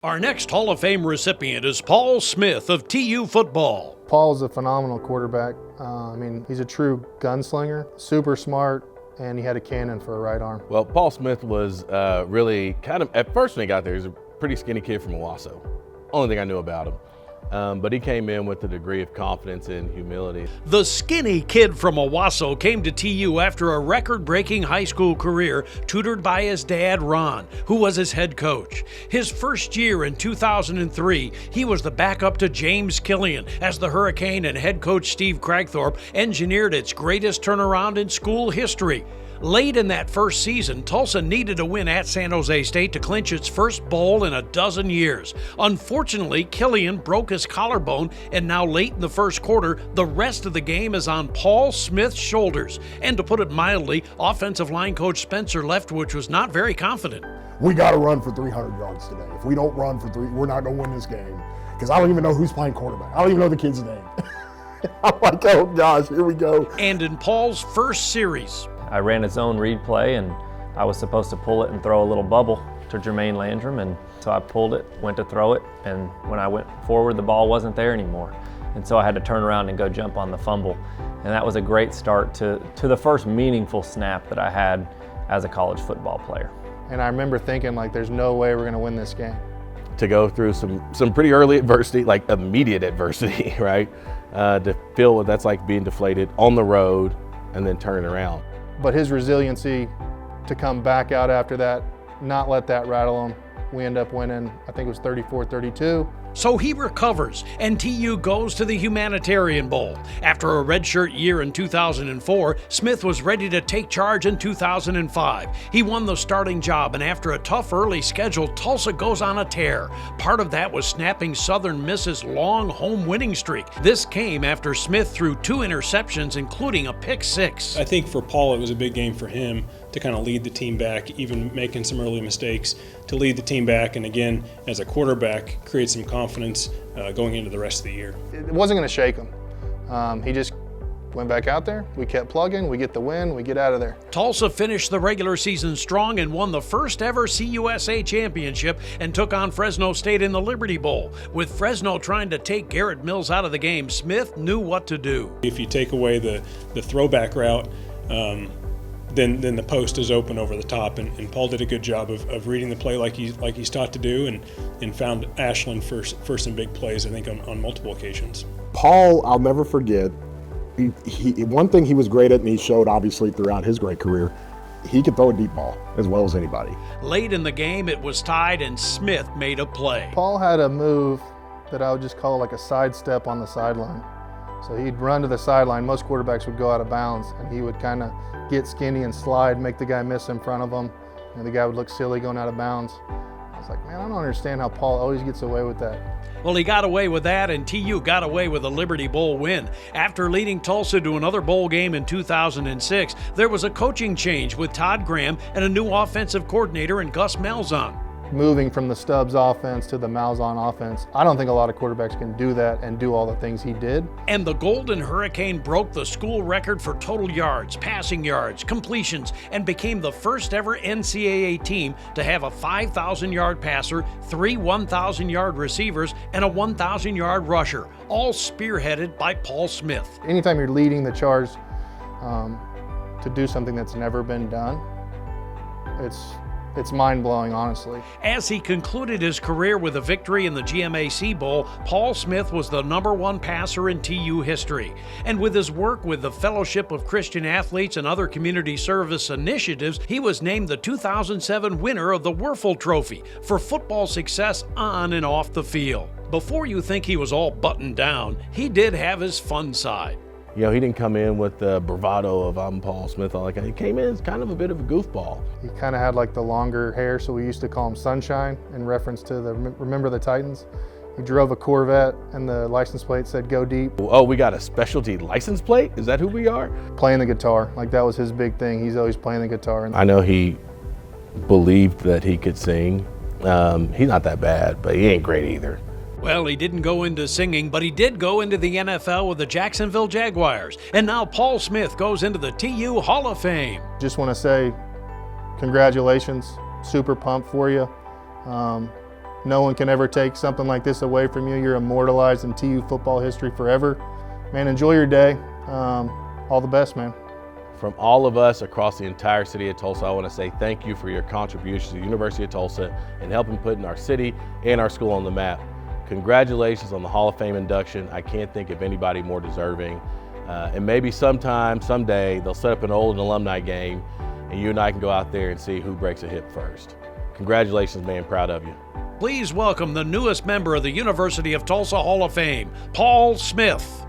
Our next Hall of Fame recipient is Paul Smith of TU football. Paul's a phenomenal quarterback. He's a true gunslinger, super smart, and he had a cannon for a right arm. Well, Paul Smith was really kind of, at first when he got there, he was a pretty skinny kid from Owasso. Only thing I knew about him. But he came in with a degree of confidence and humility. The skinny kid from Owasso came to TU after a record-breaking high school career tutored by his dad, Ron, who was his head coach. His first year in 2003, he was the backup to James Killian as the Hurricane and head coach Steve Cragthorpe engineered its greatest turnaround in school history. Late in that first season, Tulsa needed a win at San Jose State to clinch its first bowl in a dozen years. Unfortunately, Killian broke his collarbone, and now late in the first quarter, the rest of the game is on Paul Smith's shoulders. And to put it mildly, offensive line coach Spencer Leftwich was not very confident. We got to run for 300 yards today. If we don't run for three, we're not going to win this game. Because I don't even know who's playing quarterback. I don't even know the kid's name. I'm like, oh gosh, here we go. And in Paul's first series, I ran a zone read play, and I was supposed to pull it and throw a little bubble to Jermaine Landrum, and so I pulled it, went to throw it, and when I went forward, the ball wasn't there anymore. And so I had to turn around and go jump on the fumble. And that was a great start to the first meaningful snap that I had as a college football player. And I remember thinking, like, there's no way we're going to win this game. To go through some pretty early adversity, like immediate adversity, right? To feel what that's like being deflated on the road and then turning around. But his resiliency to come back out after that, not let that rattle him. We end up winning, I think it was 34-32. So he recovers, and TU goes to the Humanitarian Bowl. After a redshirt year in 2004, Smith was ready to take charge in 2005. He won the starting job, and after a tough early schedule, Tulsa goes on a tear. Part of that was snapping Southern Miss's long home winning streak. This came after Smith threw 2 interceptions, including a pick six. I think for Paul, it was a big game for him to kind of lead the team back, even making some early mistakes, to lead the team back, and again, as a quarterback, create some confidence going into the rest of the year. It wasn't going to shake him. He just went back out there. We kept plugging. We get the win. We get out of there. Tulsa finished the regular season strong and won the first ever CUSA championship and took on Fresno State in the Liberty Bowl. With Fresno trying to take Garrett Mills out of the game, Smith knew what to do. If you take away the throwback route, then the post is open over the top, and Paul did a good job of reading the play like he's taught to do, and found Ashland for some big plays, I think, on multiple occasions. Paul, I'll never forget, he one thing he was great at, and he showed obviously throughout his great career, he could throw a deep ball as well as anybody. Late in the game, it was tied, and Smith made a play. Paul had a move that I would just call like a sidestep on the sideline. So he'd run to the sideline. Most quarterbacks would go out of bounds, and he would kind of get skinny and slide, make the guy miss in front of him, and the guy would look silly going out of bounds. I was like, man, I don't understand how Paul always gets away with that. Well, he got away with that, and TU got away with a Liberty Bowl win. After leading Tulsa to another bowl game in 2006, there was a coaching change with Todd Graham and a new offensive coordinator in Gus Malzahn. Moving from the Stubbs offense to the Malzahn offense, I don't think a lot of quarterbacks can do that and do all the things he did. And the Golden Hurricane broke the school record for total yards, passing yards, completions, and became the first ever NCAA team to have a 5,000-yard passer, 3 1,000-yard receivers, and a 1,000-yard rusher, all spearheaded by Paul Smith. Anytime you're leading the charge to do something that's never been done, it's mind-blowing, honestly. As he concluded his career with a victory in the GMAC Bowl, Paul Smith was the #1 passer in TU history. And with his work with the Fellowship of Christian Athletes and other community service initiatives, he was named the 2007 winner of the Werfel Trophy for football success on and off the field. Before you think he was all buttoned down, he did have his fun side. You know, he didn't come in with the bravado of I'm Paul Smith. He came in as kind of a bit of a goofball. He kind of had like the longer hair, so we used to call him Sunshine in reference to remember the Titans? He drove a Corvette and the license plate said go deep. Oh, we got a specialty license plate? Is that who we are? Playing the guitar, like that was his big thing. He's always playing the guitar. I know he believed that he could sing. He's not that bad, but he ain't great either. Well, he didn't go into singing, but he did go into the NFL with the Jacksonville Jaguars. And now Paul Smith goes into the TU Hall of Fame. Just want to say congratulations. Super pumped for you. No one can ever take something like this away from you. You're immortalized in TU football history forever. Man, enjoy your day. All the best, man. From all of us across the entire city of Tulsa, I want to say thank you for your contributions to the University of Tulsa and helping putting our city and our school on the map. Congratulations on the Hall of Fame induction. I can't think of anybody more deserving. And maybe someday, they'll set up an old alumni game and you and I can go out there and see who breaks a hip first. Congratulations, man. Proud of you. Please welcome the newest member of the University of Tulsa Hall of Fame, Paul Smith.